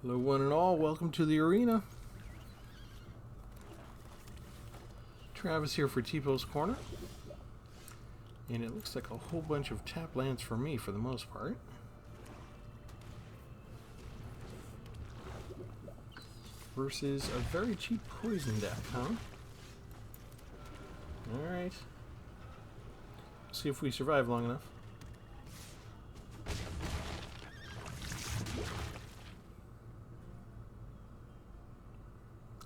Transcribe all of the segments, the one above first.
Hello one and all, welcome to the arena. Travis here for Tpull's Corner. And it looks like a whole bunch of tap lands for me for the most part. Versus a very cheap poison deck, huh? Alright. See if we survive long enough.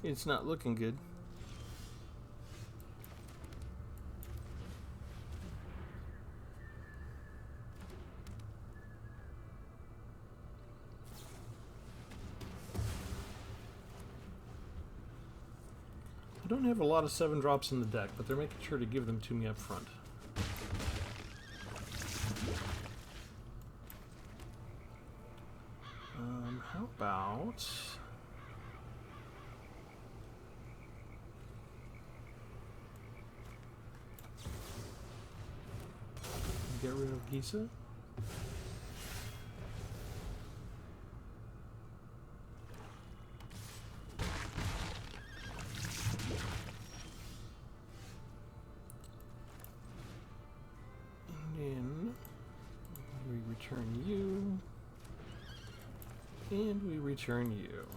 It's not looking good. I don't have a lot of 7-drops in the deck, but they're making sure to give them to me up front. How about... get rid of Gisa? Return you, and we return you.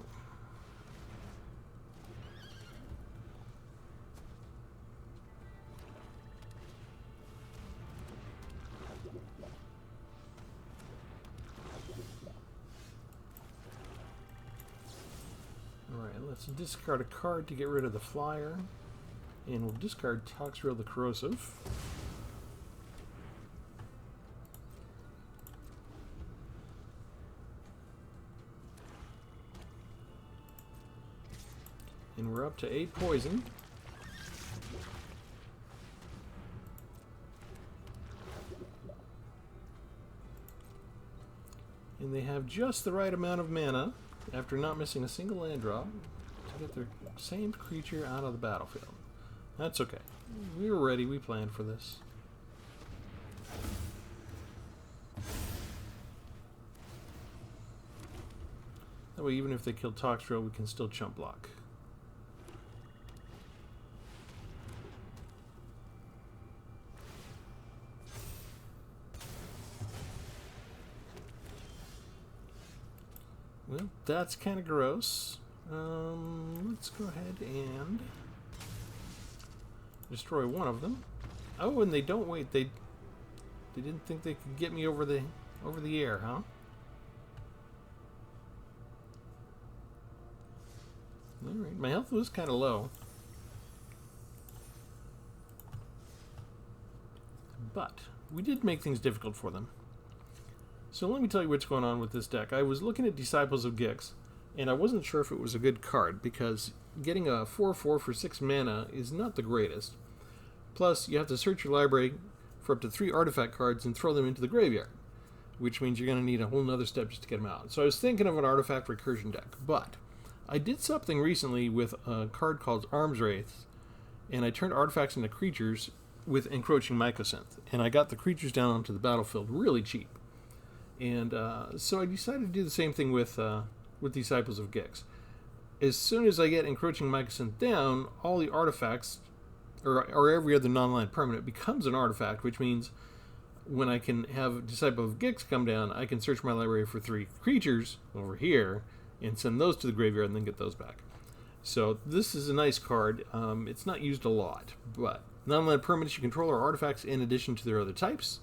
Alright, let's discard a card to get rid of the flyer, and we'll discard Tpull the Corrosive. And we're up to 8 poison. And they have just the right amount of mana, after not missing a single land drop, to get their same creature out of the battlefield. That's okay. We were ready, we planned for this. That way, even if they kill Tpull, we can still chump block. Well, that's kind of gross. Let's go ahead and destroy one of them. Oh, and they don't wait. They didn't think they could get me over the air, huh? All right, my health was kind of low, but we did make things difficult for them. So let me tell you what's going on with this deck. I was looking at Disciples of Gix, and I wasn't sure if it was a good card, because getting a 4/4 for 6 mana is not the greatest. Plus, you have to search your library for up to 3 artifact cards and throw them into the graveyard, which means you're going to need a whole nother step just to get them out. So I was thinking of an artifact recursion deck, but I did something recently with a card called Arms Wraiths, and I turned artifacts into creatures with Encroaching Mycosynth, and I got the creatures down onto the battlefield really cheap. And so I decided to do the same thing with Disciples of Gix. As soon as I get Encroaching Mycosynth down, all the artifacts, or every other non-land permanent, becomes an artifact, which means when I can have Disciple of Gix come down, I can search my library for 3 creatures over here and send those to the graveyard and then get those back. So this is a nice card. It's not used a lot, but non-land permanents you control are artifacts in addition to their other types.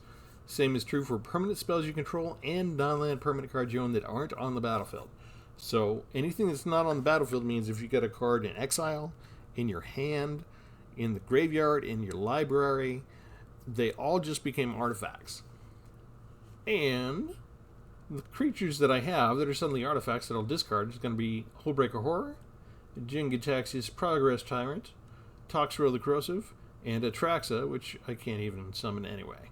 Same is true for permanent spells you control and non-land permanent cards you own that aren't on the battlefield. So anything that's not on the battlefield means if you get a card in exile, in your hand, in the graveyard, in your library, they all just became artifacts. And the creatures that I have that are suddenly artifacts that I'll discard is going to be Hullbreaker Horror, Jin-Gitaxias Progress Tyrant, Tpull the Corrosive, and Atraxa, which I can't even summon anyway.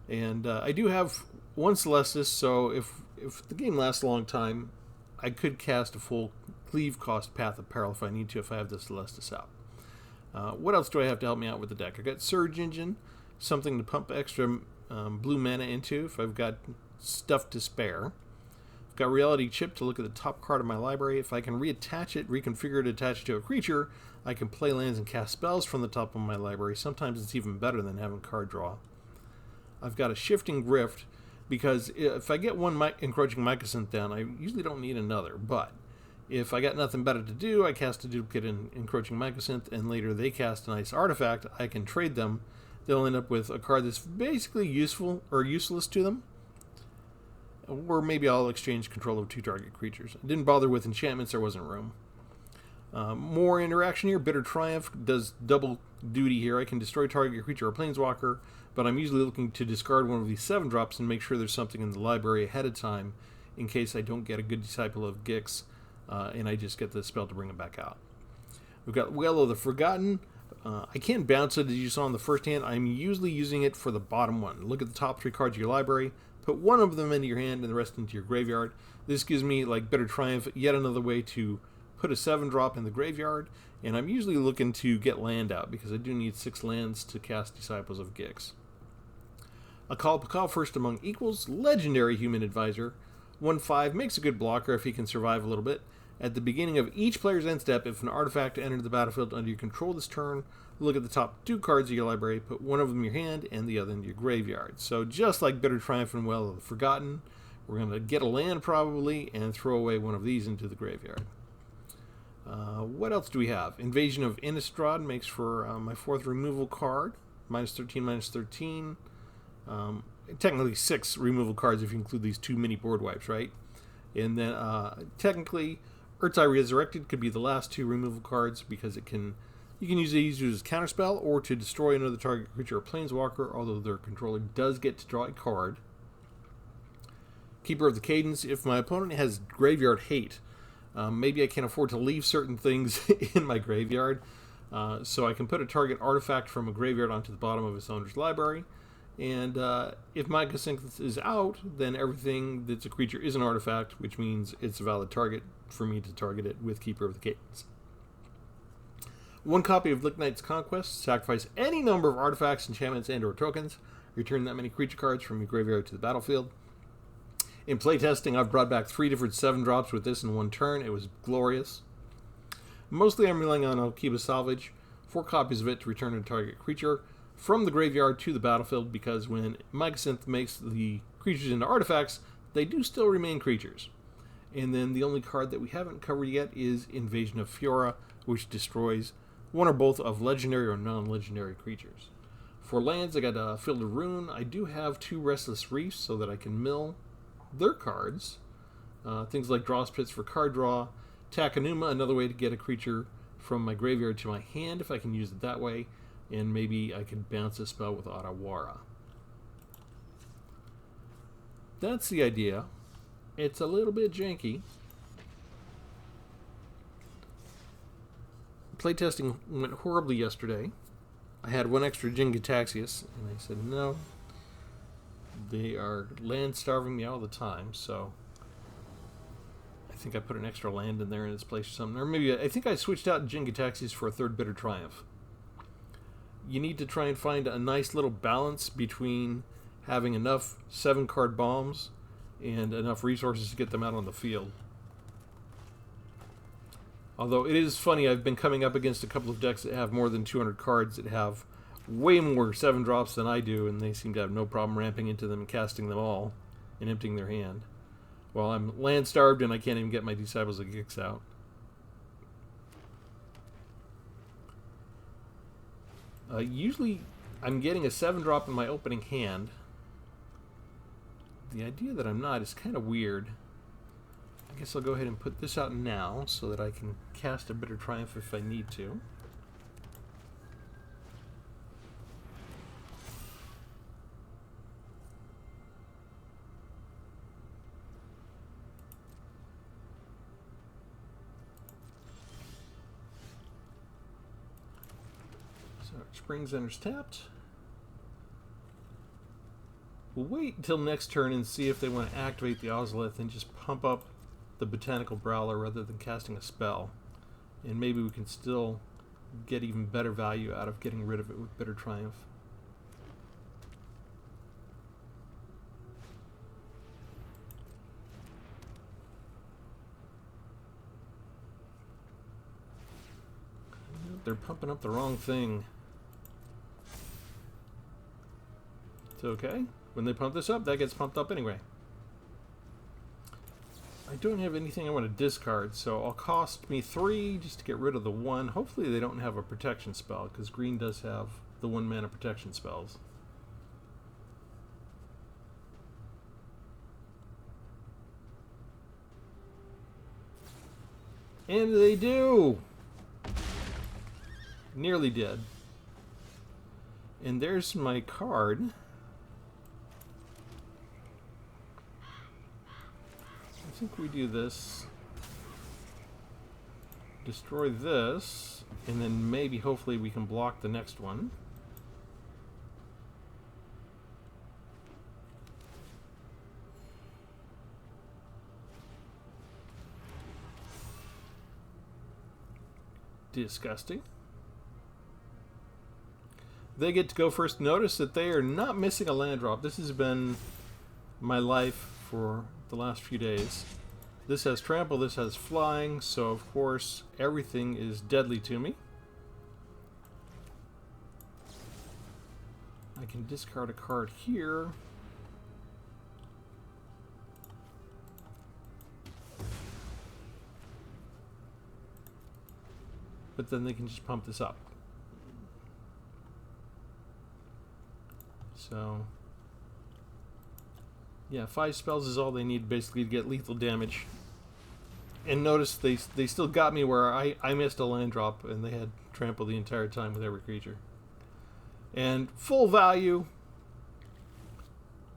And I do have one Celestis, so if the game lasts a long time, I could cast a full cleave cost Path of Peril if I need to, if I have the Celestis out. What else do I have to help me out with the deck? I got Surge Engine, something to pump extra blue mana into if I've got stuff to spare. got Reality Chip to look at the top card of my library. If I can reattach it, reconfigure it, attach it to a creature, I can play lands and cast spells from the top of my library. Sometimes it's even better than having card draw. I've got a Shifting Rift, because if I get one Encroaching Mycosynth down, I usually don't need another. But if I got nothing better to do, I cast a duplicate in Encroaching Mycosynth, and later they cast a nice artifact. I can trade them. They'll end up with a card that's basically useful or useless to them. Or maybe I'll exchange control of 2 target creatures. I didn't bother with enchantments, there wasn't room. More interaction here. Bitter Triumph does double duty here. I can destroy target creature or planeswalker, but I'm usually looking to discard one of these 7-drops and make sure there's something in the library ahead of time in case I don't get a good Disciple of Gix and I just get the spell to bring it back out. We've got Well of the Forgotten. I can't bounce it as you saw in the first hand. I'm usually using it for the bottom one. Look at the top 3 cards of your library, put one of them into your hand and the rest into your graveyard. This gives me, like Bitter Triumph, yet another way to put a 7-drop in the graveyard, and I'm usually looking to get land out because I do need 6 lands to cast Disciples of Gix. A Pakal First Among Equals, Legendary Human Advisor. 1/5 makes a good blocker if he can survive a little bit. At the beginning of each player's end step, if an artifact entered the battlefield under your control this turn, look at the top 2 cards of your library, put one of them in your hand and the other into your graveyard. So just like Bitter Triumph and Well of the Forgotten, we're going to get a land probably and throw away one of these into the graveyard. What else do we have? Invasion of Innistrad makes for my 4th removal card. -13, -13. Technically 6 removal cards if you include these 2 mini board wipes, right? And then technically Urtai Resurrected could be the last 2 removal cards because you can use these as counterspell or to destroy another target creature or planeswalker, although their controller does get to draw a card. Keeper of the Cadence. If my opponent has graveyard hate, maybe I can't afford to leave certain things in my graveyard, so I can put a target artifact from a graveyard onto the bottom of its owner's library. And if Mycosynth is out, then everything that's a creature is an artifact, which means it's a valid target for me to target it with Keeper of the Cadence. 1 copy of Licknight's Conquest. Sacrifice any number of artifacts, enchantments, and or tokens. Return that many creature cards from your graveyard to the battlefield. In playtesting, I've brought back 3 different 7-drops with this in 1 turn. It was glorious. Mostly I'm relying on Alkiba Salvage. 4 copies of it to return a target creature from the graveyard to the battlefield, because when Mycosynth makes the creatures into artifacts, they do still remain creatures. And then the only card that we haven't covered yet is Invasion of Fiora, which destroys one or both of legendary or non-legendary creatures. For lands, I got Field of Ruin. I do have 2 Restless Reefs so that I can mill their cards. Things like Draw Pits for card draw. Takanuma, another way to get a creature from my graveyard to my hand if I can use it that way. And maybe I could bounce a spell with Otawara. That's the idea. It's a little bit janky. Playtesting went horribly yesterday. I had 1 extra Jin-Gitaxias, and I said no. They are land starving me all the time, so I think I put an extra land in there in its place or something. Or maybe I think I switched out Jin-Gitaxias for a 3rd Bitter Triumph. You need to try and find a nice little balance between having enough 7-card bombs and enough resources to get them out on the field. Although it is funny, I've been coming up against a couple of decks that have more than 200 cards that have way more 7-drops than I do, and they seem to have no problem ramping into them and casting them all and emptying their hand. While I'm land starved and I can't even get my Disciples of Gix out. Usually I'm getting a 7-drop in my opening hand. The idea that I'm not is kind of weird. I guess I'll go ahead and put this out now so that I can cast a Bitter Triumph if I need to. So Springs enters tapped. We'll wait until next turn and see if they want to activate the Ozolith and just pump up the Botanical Prowler rather than casting a spell. And maybe we can still get even better value out of getting rid of it with Bitter Triumph. they're pumping up the wrong thing. It's okay. When they pump this up, that gets pumped up anyway. I don't have anything I want to discard, so it'll cost me 3 just to get rid of the 1. Hopefully they don't have a protection spell, because green does have the 1 mana protection spells. And they do! Nearly did. And there's my card. I think we do this. Destroy this. And then maybe, hopefully, we can block the next one. Disgusting. They get to go first. Notice that they are not missing a land drop. This has been my life for the last few days. This has trample, this has flying, so of course everything is deadly to me. I can discard a card here. But then they can just pump this up. So, yeah, 5 spells is all they need basically to get lethal damage. And notice they still got me where I missed a land drop and they had trample the entire time with every creature. And full value.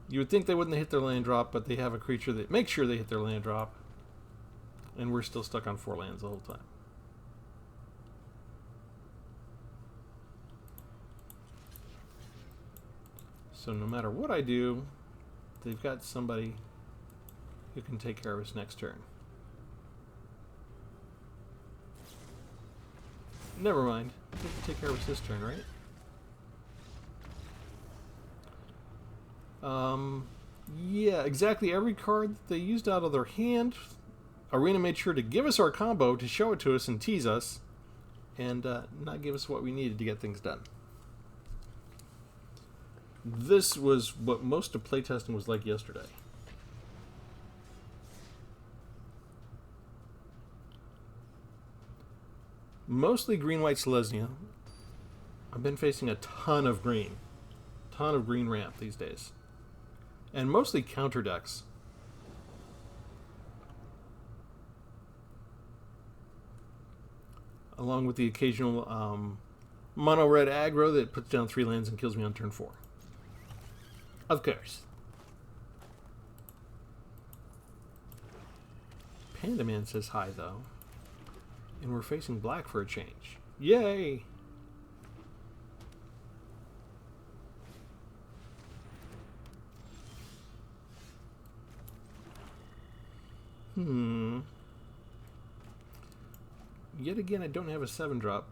You would think they wouldn't hit their land drop, but they have a creature that makes sure they hit their land drop. And we're still stuck on 4 lands the whole time. So no matter what I do, they've got somebody who can take care of us next turn. Never mind. They can take care of us this turn, right? Yeah, exactly. Every card that they used out of their hand, Arena made sure to give us our combo to show it to us and tease us, and not give us what we needed to get things done. This was what most of playtesting was like yesterday. Mostly green-white Selesnya. I've been facing a ton of green. Ton of green ramp these days. And mostly counter decks. Along with the occasional mono-red aggro that puts down 3 lands and kills me on turn 4. Of course. Panda Man says hi, though. And we're facing black for a change. Yay! Yet again, I don't have a 7-drop.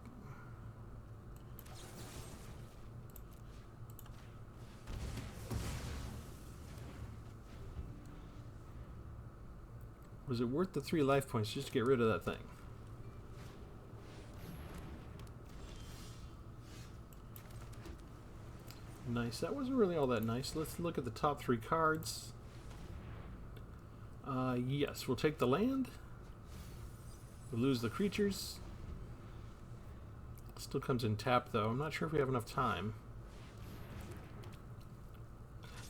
Was it worth the 3 life points just to get rid of that thing? Nice. That wasn't really all that nice. Let's look at the top 3 cards. Yes, we'll take the land. We'll lose the creatures. Still comes in tap, though. I'm not sure if we have enough time.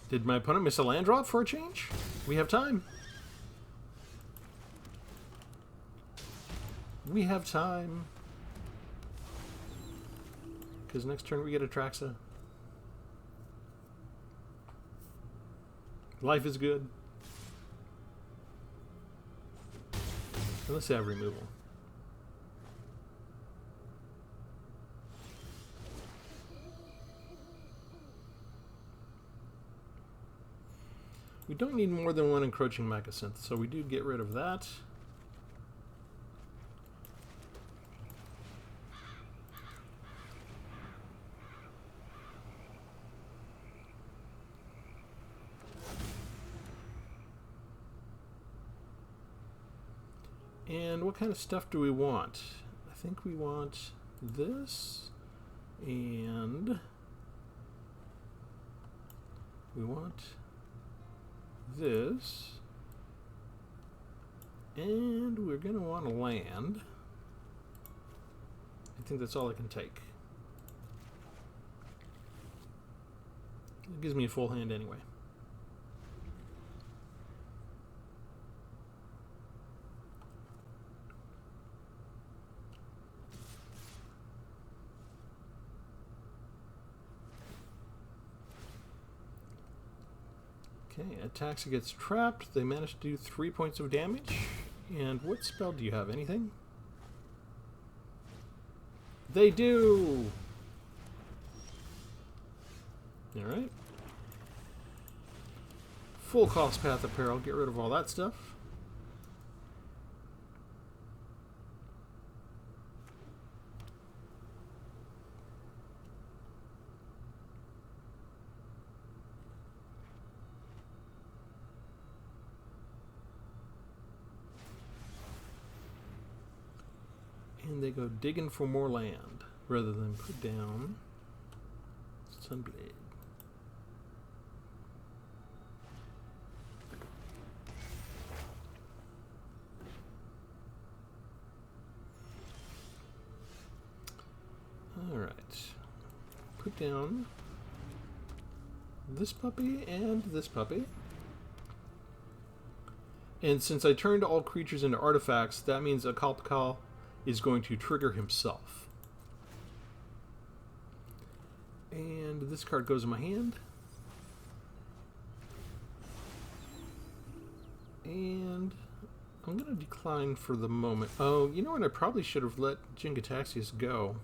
Did my opponent miss a land drop for a change? We have time. We have time. Because next turn we get Atraxa. Life is good. And let's have removal. We don't need more than 1 Encroaching Mycosynth, so we do get rid of that. And what kind of stuff do we want? I think we want this, and we want this, and we're going to want to land. I think that's all I can take. It gives me a full hand anyway. Okay, Atraxa gets trapped. They manage to do 3 points of damage. And what spell do you have? Anything? They do! Alright. Full cost Path of Peril. Get rid of all that stuff. And they go digging for more land rather than put down Sunblade. Alright. Put down this puppy and this puppy. And since I turned all creatures into artifacts, that means a Kalpakal is going to trigger himself. And this card goes in my hand. And I'm going to decline for the moment. Oh, you know what? I probably should have let Jingataxius go.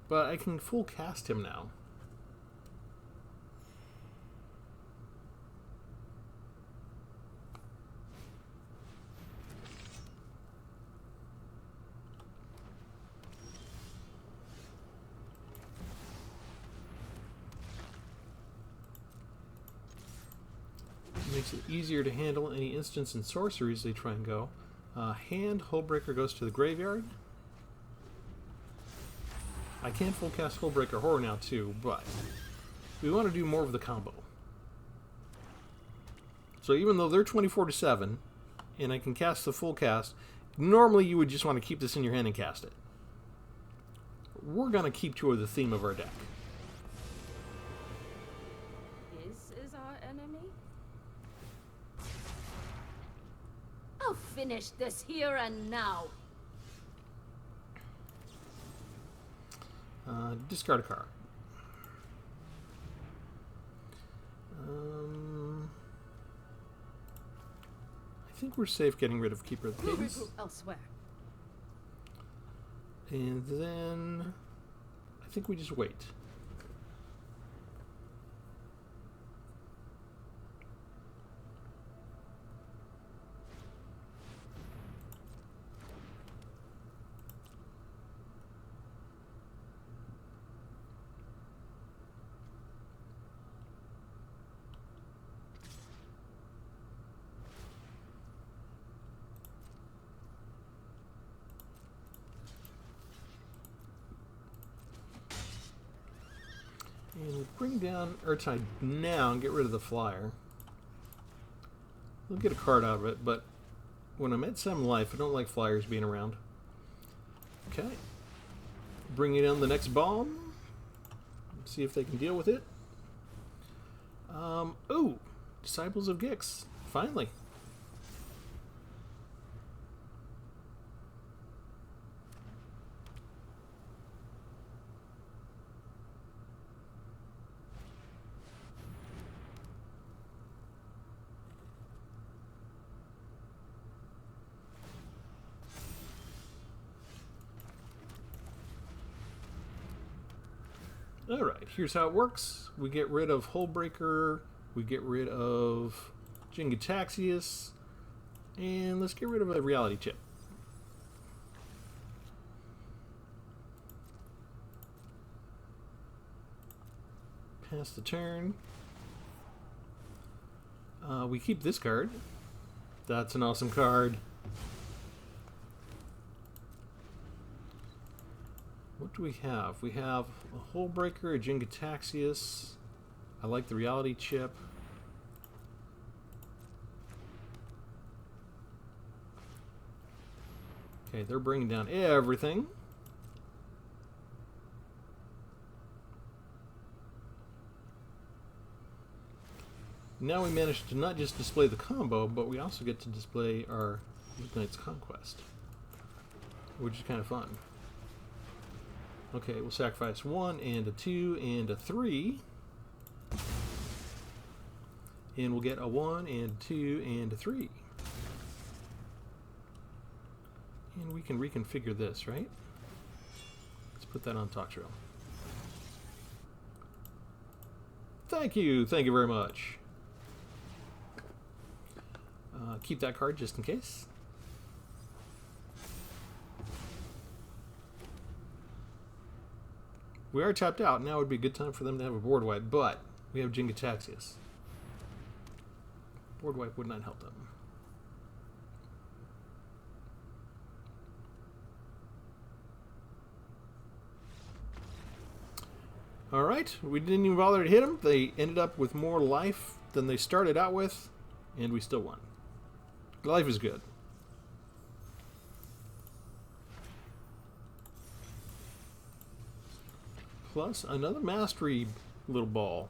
But I can full cast him now. Makes it easier to handle any instants and sorceries they try and go. Hand Hullbreaker goes to the graveyard. I can full cast Hullbreaker Horror now too, but we want to do more of the combo. So even though they're 24-7, and I can cast the full cast, normally you would just want to keep this in your hand and cast it. We're going to keep to the theme of our deck. This is our enemy? I'll finish this here and now. Discard a card. I think we're safe getting rid of Keeper of the Cadence. Elsewhere. And then I think we just wait. And we'll bring down Urtide now and get rid of the flyer. We'll get a card out of it, but when I'm at 7 life, I don't like flyers being around. Okay. Bringing down the next bomb. See if they can deal with it. Oh! Disciples of Gix. Finally. Alright, here's how it works. We get rid of Hullbreaker, we get rid of Jingataxius, and let's get rid of a reality chip. Pass the turn. We keep this card. That's an awesome card. What do we have? We have a Hullbreaker, a Jingataxius. I like the Reality Chip. Okay, they're bringing down everything. Now we managed to not just display the combo, but we also get to display our Midnight's Conquest, which is kind of fun. Okay, we'll sacrifice 1 and a 2 and a 3. And we'll get a 1 and a 2 and a 3. And we can reconfigure this, right? Let's put that on Toxtrail. Thank you very much. Keep that card just in case. We are tapped out. Now would be a good time for them to have a board wipe, but we have Jingataxius. Board wipe would not help them. Alright, we didn't even bother to hit them. They ended up with more life than they started out with, and we still won. Life is good. Plus another mastery little ball.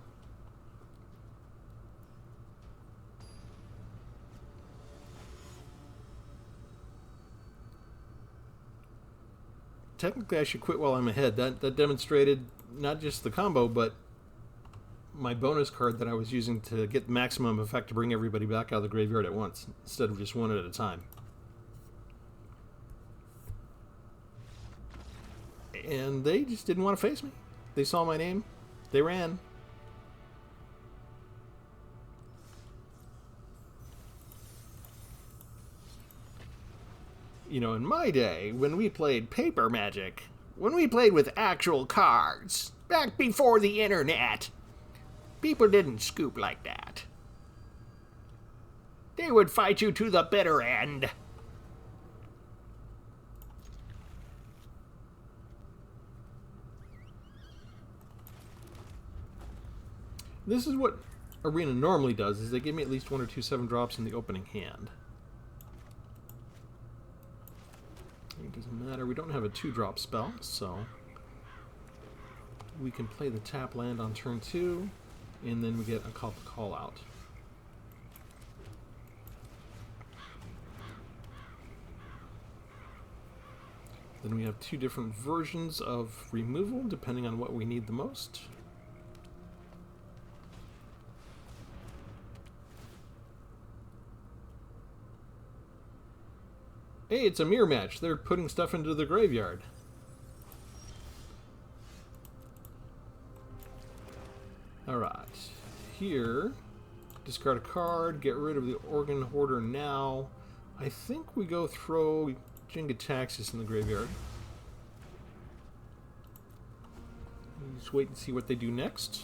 Technically I should quit while I'm ahead. That demonstrated not just the combo, but my bonus card that I was using to get maximum effect to bring everybody back out of the graveyard at once, instead of just one at a time. And they just didn't want to face me. They saw my name. They ran. You know, in my day, when we played paper Magic, when we played with actual cards, back before the internet, people didn't scoop like that. They would fight you to the bitter end. This is what Arena normally does, is they give me at least 1 or 2 7-drops in the opening hand. It doesn't matter, we don't have a 2-drop spell, so we can play the tap land on turn 2, and then we get a call out. Then we have 2 different versions of removal, depending on what we need the most. Hey, it's a mirror match. They're putting stuff into the graveyard. Alright. Here, discard a card, get rid of the Organ Hoarder now. I think we go throw Jingataxius in the graveyard. Just wait and see what they do next.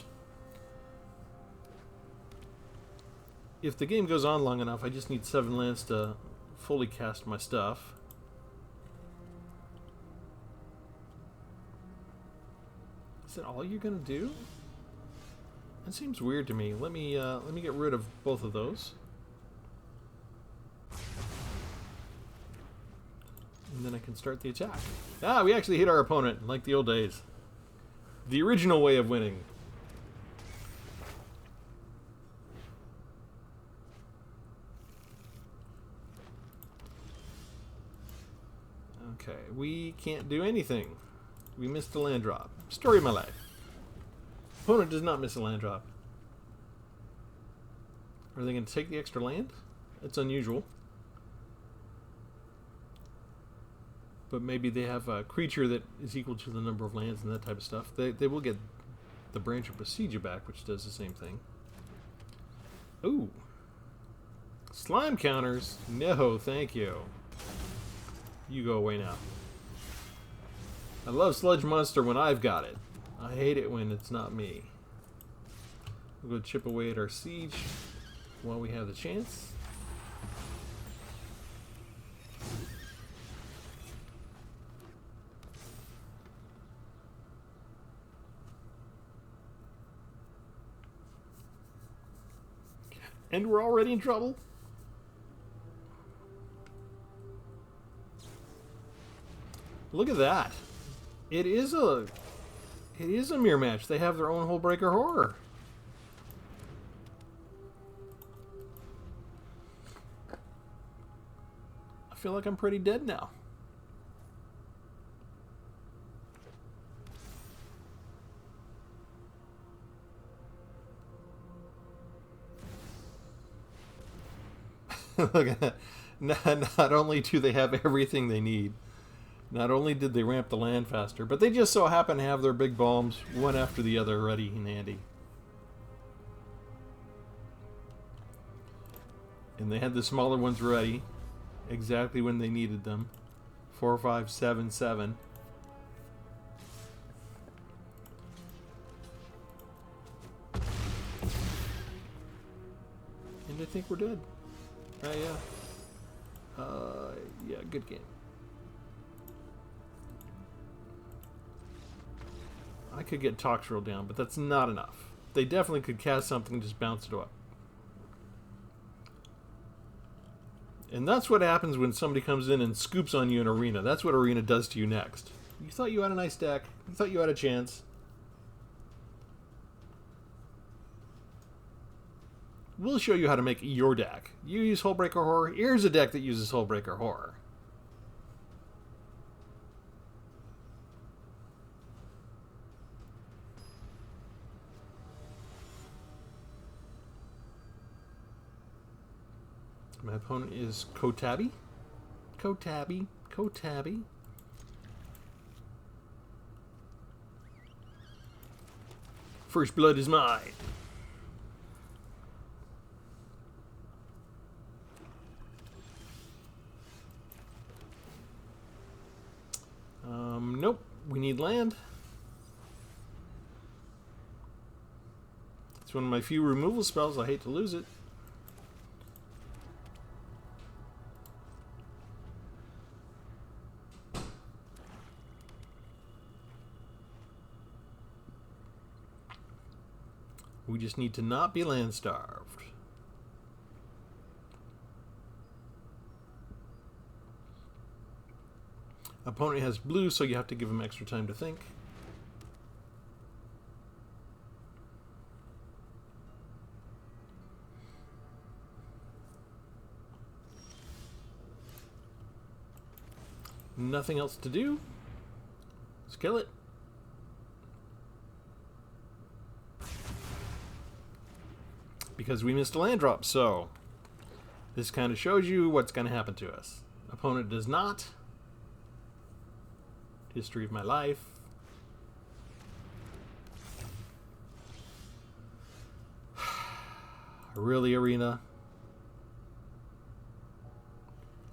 If the game goes on long enough, I just need 7 lands to fully cast my stuff. Is that all you're gonna do? That seems weird to me. Let me get rid of both of those. And then I can start the attack. Ah, we actually hit our opponent like the old days. The original way of winning. Okay, we can't do anything. We missed a land drop. Story of my life. Opponent does not miss a land drop. Are they going to take the extra land? That's unusual. But maybe they have a creature that is equal to the number of lands and that type of stuff. They will get the Branch of Procedure back, which does the same thing. Ooh. Slime counters? No, thank you. You go away now. I love Sludge Monster when I've got it. I hate it when it's not me. We'll go chip away at our siege while we have the chance. And we're already in trouble? Look at that. It is a mirror match. They have their own Hullbreaker Horror. I feel like I'm pretty dead now. Look at that. Not only do they have everything they need, not only did they ramp the land faster, but they just so happen to have their big bombs one after the other ready and handy. And they had the smaller ones ready exactly when they needed them. 4, 5, 7, 7. And I think we're dead. Yeah, good game. I could get Toxrill down, but that's not enough. They definitely could cast something and just bounce it up. And that's what happens when somebody comes in and scoops on you in Arena. That's what Arena does to you next. You thought you had a nice deck. You thought you had a chance. We'll show you how to make your deck. You use Hullbreaker Horror. Here's a deck that uses Hullbreaker Horror. My opponent is Kotabi. Kotabi. First blood is mine. Nope. We need land. It's one of my few removal spells. I hate to lose it. We just need to not be land starved. Opponent has blue, so you have to give him extra time to think. Nothing else to do. Let's kill it. Because we missed a land drop, so this kind of shows you what's going to happen to us. Opponent does not. History of my life. Really, Arena?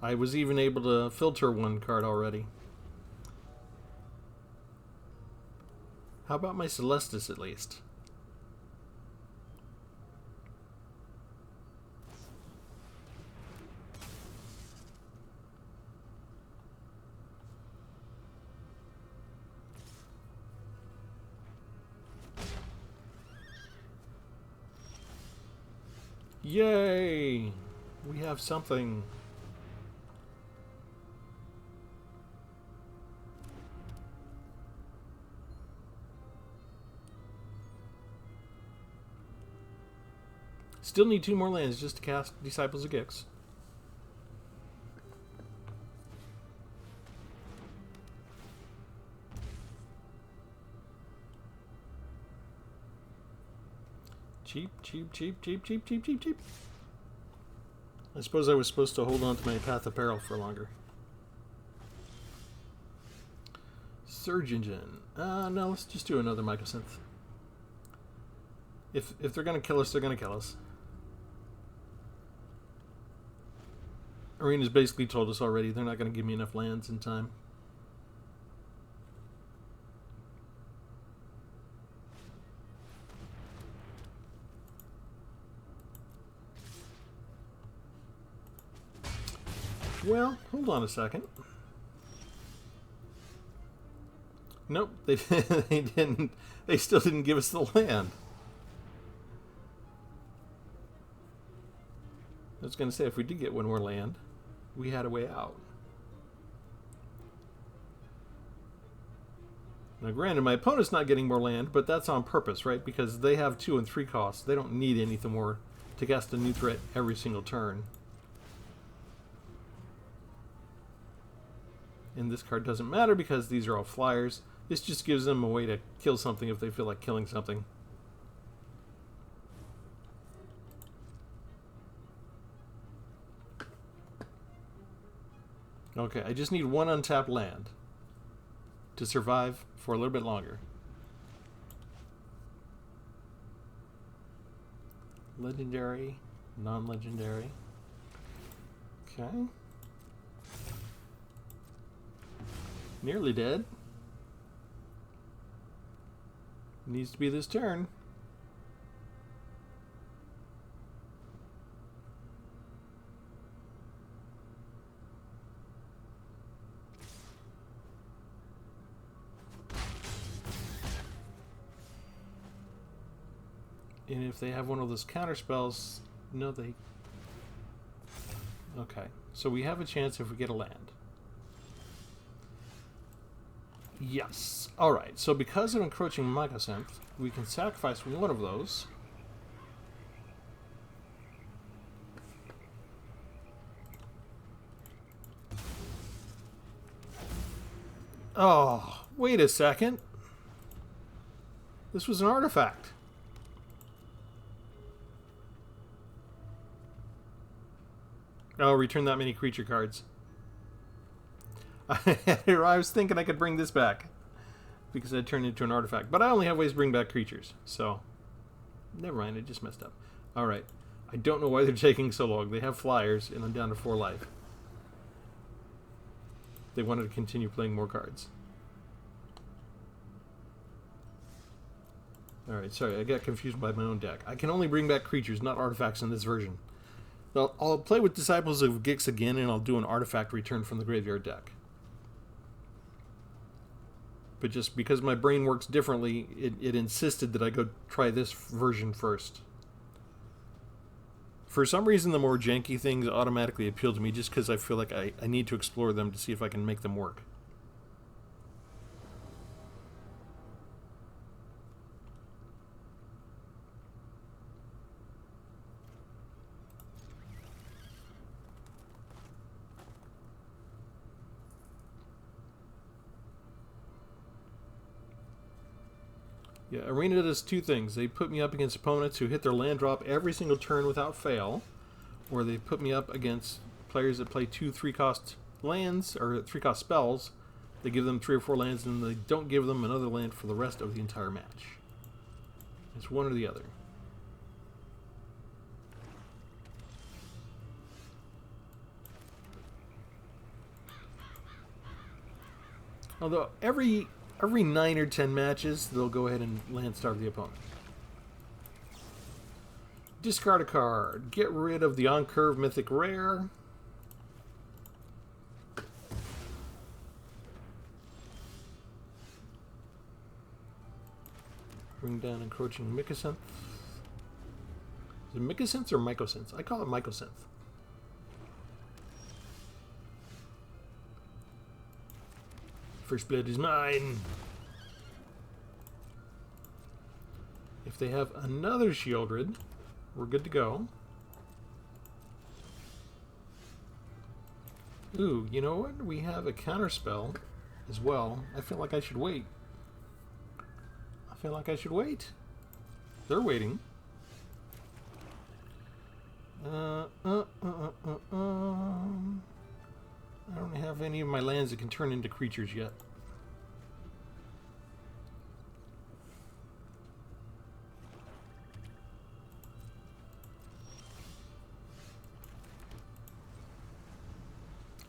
I was even able to filter one card already. How about my Celestis at least? Yay! We have something. Still need 2 more lands just to cast Disciples of Gix. Cheap. I suppose I was supposed to hold on to my Path of Peril for longer. Surge Engine. No, let's just do another Mycosynth. If they're going to kill us, they're going to kill us. Arena's basically told us already they're not going to give me enough lands in time. Well, hold on a second. Nope, they didn't. They still didn't give us the land. I was going to say, if we did get one more land, we had a way out. Now, granted, my opponent's not getting more land, but that's on purpose, right? Because they have 2 and 3 costs. They don't need anything more to cast a new threat every single turn. And this card doesn't matter because these are all flyers. This just gives them a way to kill something if they feel like killing something. Okay, I just need 1 untapped land to survive for a little bit longer. Legendary, non-legendary. Okay. Nearly dead. Needs to be this turn. And if they have one of those counter spells, no, they... Okay, so we have a chance if we get a land. Yes. Alright, so because of Encroaching Mycosynth, we can sacrifice one of those. Oh, wait a second. This was an artifact. Oh, return that many creature cards. I was thinking I could bring this back because I turned it into an artifact, but I only have ways to bring back creatures, so never mind. I just messed up. All right, I don't know why they're taking so long. They have flyers, and I'm down to 4 life. They wanted to continue playing more cards. All right, sorry, I got confused by my own deck. I can only bring back creatures, not artifacts in this version. I'll play with Disciples of Gix again, and I'll do an artifact return from the graveyard deck. But just because my brain works differently, it insisted that I go try this version first. For some reason, the more janky things automatically appeal to me just because I feel like I need to explore them to see if I can make them work. Yeah, Arena does 2 things. They put me up against opponents who hit their land drop every single turn without fail, or they put me up against players that play 2 3-cost lands, or 3-cost spells. They give them 3 or 4 lands, and they don't give them another land for the rest of the entire match. It's one or the other. Although every 9 or 10 matches, they'll go ahead and land starve the opponent. Discard a card. Get rid of the on-curve mythic rare. Bring down Encroaching Mycosynth. Is it Mycosynth or Mycosynth? I call it Mycosynth. First blood is mine. If they have another Shieldred, we're good to go. Ooh, you know what? We have a counterspell as well. I feel like I should wait. They're waiting. I don't have any of my lands that can turn into creatures yet.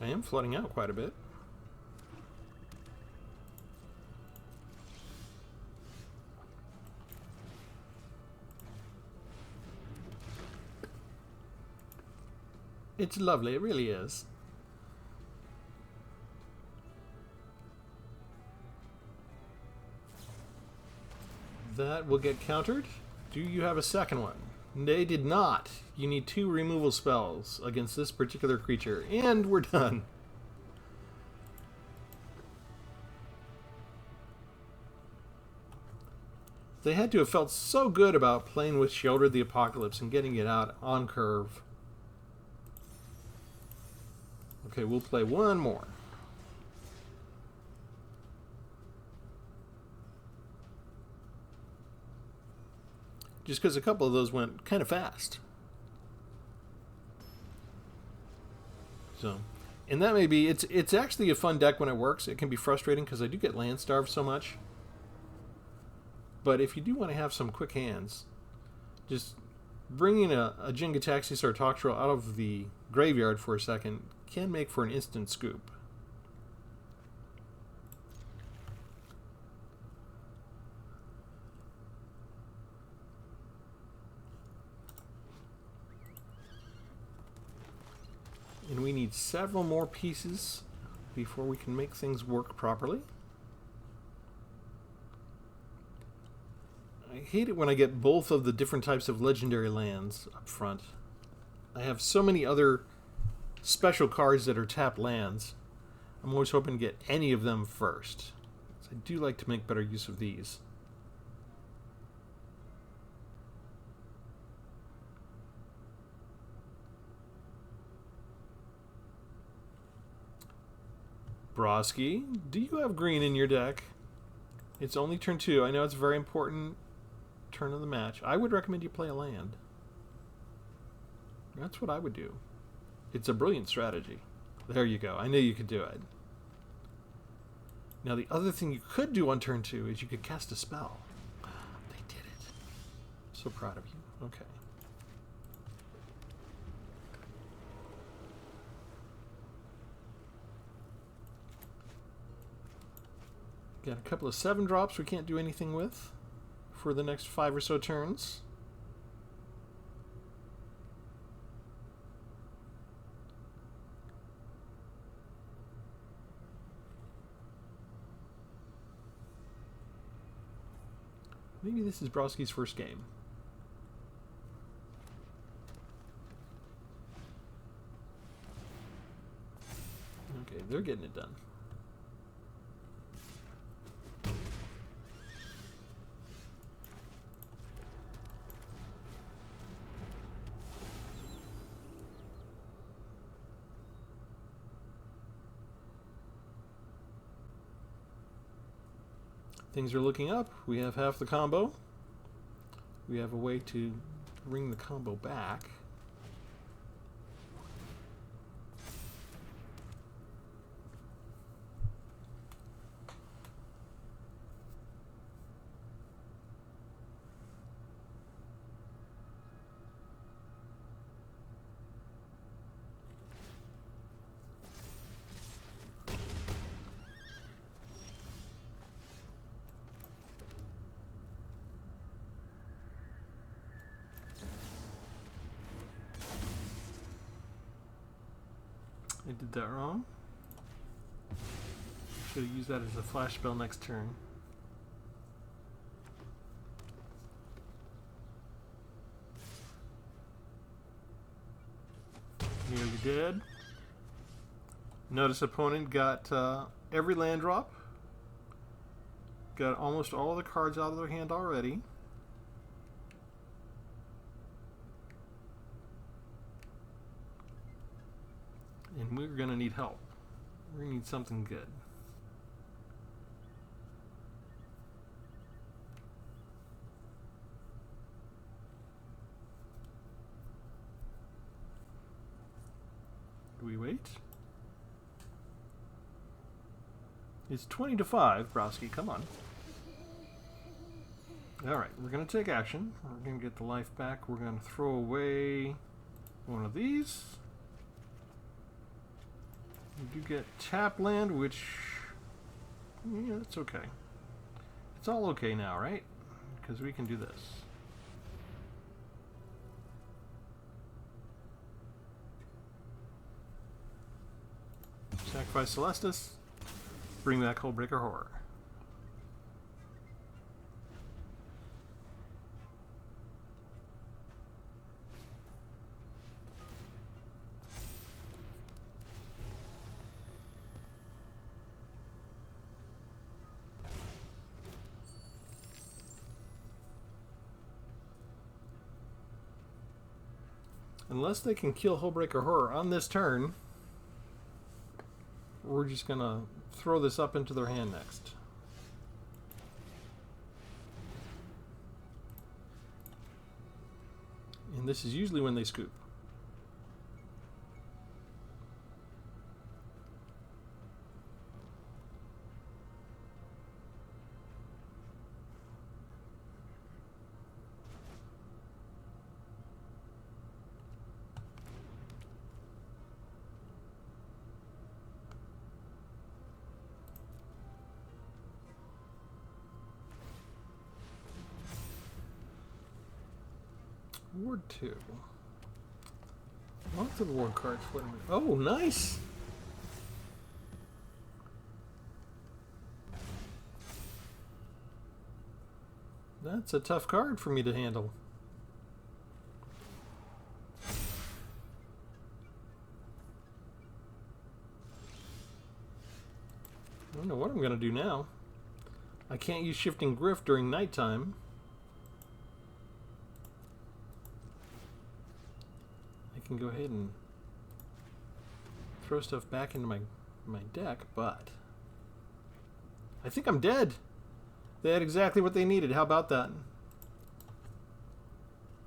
I am flooding out quite a bit. It's lovely, it really is. That will get countered. Do you have a second one? They did not. You need 2 removal spells against this particular creature, and we're done. They had to have felt so good about playing with Sheoldred the Apocalypse and getting it out on curve. Okay, we'll play one more. Just because a couple of those went kind of fast. So, and that may be, it's actually a fun deck when it works. It can be frustrating because I do get land starved so much. But if you do want to have some quick hands, just bringing a Jin-Gitaxias or Toxtril out of the graveyard for a second can make for an instant scoop. And we need several more pieces before we can make things work properly. I hate it when I get both of the different types of legendary lands up front. I have so many other special cards that are tapped lands. I'm always hoping to get any of them first. So I do like to make better use of these. Broski, do you have green in your deck? It's only turn 2. I know it's a very important turn of the match. I would recommend you play a land. That's what I would do. It's a brilliant strategy. There you go. I knew you could do it. Now the other thing you could do on turn 2 is you could cast a spell. They did it. So proud of you. Okay. Got a couple of 7 drops we can't do anything with for the next 5 or so turns. Maybe this is Broski's first game. Okay, they're getting it done. Things are looking up. We have half the combo. We have a way to bring the combo back. I did that wrong. Should have used that as a flash spell next turn. Nearly did. Notice opponent got every land drop. Got almost all the cards out of their hand already. And we're going to need help. We're going to need something good. Do we wait? It's 20-5, Broski. Come on. Alright, we're going to take action. We're going to get the life back. We're going to throw away one of these. We do get tap land, which, yeah, that's okay. It's all okay now, right? Because we can do this. Sacrifice Celestis. Bring back Hullbreaker Horror. Unless they can kill Hullbreaker Horror on this turn, we're just going to throw this up into their hand next. And this is usually when they scoop. Ward 2. Lots of ward cards. Wait a minute. Oh, nice! That's a tough card for me to handle. I don't know what I'm going to do now. I can't use Shifting Griff during nighttime. I can go ahead and throw stuff back into my deck, but I think I'm dead. They had exactly what they needed. How about that?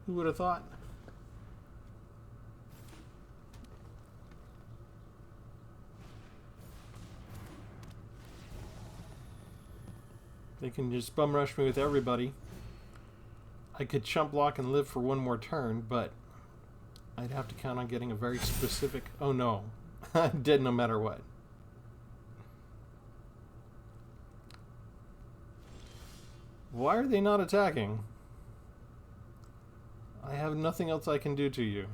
Who would have thought? They can just bum rush me with everybody. I could chump block and live for one more turn, but I'd have to count on getting a very specific... Oh no, I'm dead no matter what. Why are they not attacking? I have nothing else I can do to you.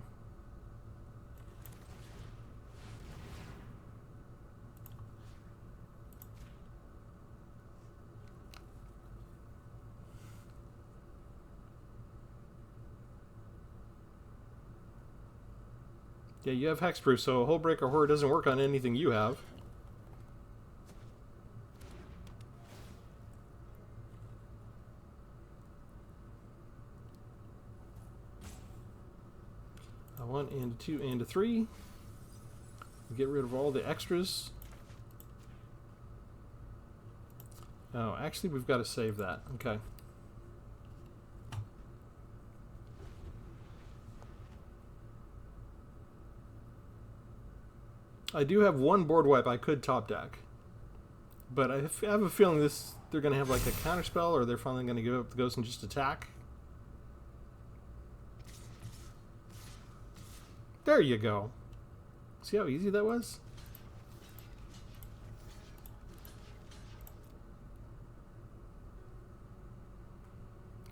Yeah, you have Hexproof, so Hullbreaker Horror doesn't work on anything you have. A 1 and a 2 and a 3. Get rid of all the extras. Oh, actually we've got to save that. Okay. I do have one board wipe I could top deck, but I have a feeling they're going to have like a counter spell, or they're finally going to give up the ghost and just attack. There you go. See how easy that was?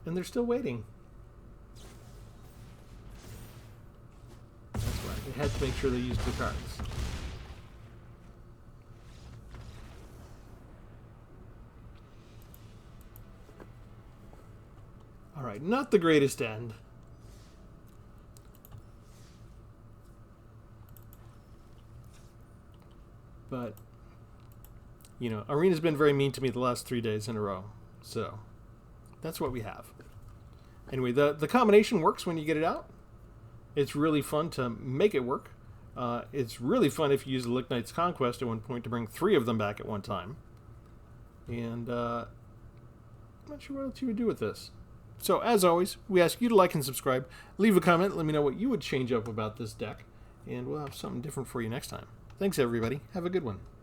And they're still waiting. That's right. They had to make sure they used the cards. Alright, not the greatest end. But, you know, Arena's been very mean to me the last 3 days in a row. So, that's what we have. Anyway, the combination works when you get it out. It's really fun to make it work. It's really fun if you use the Lignite's Conquest at one point to bring 3 of them back at one time. And, I'm not sure what else you would do with this. So, as always, we ask you to like and subscribe. Leave a comment. Let me know what you would change up about this deck. And we'll have something different for you next time. Thanks, everybody. Have a good one.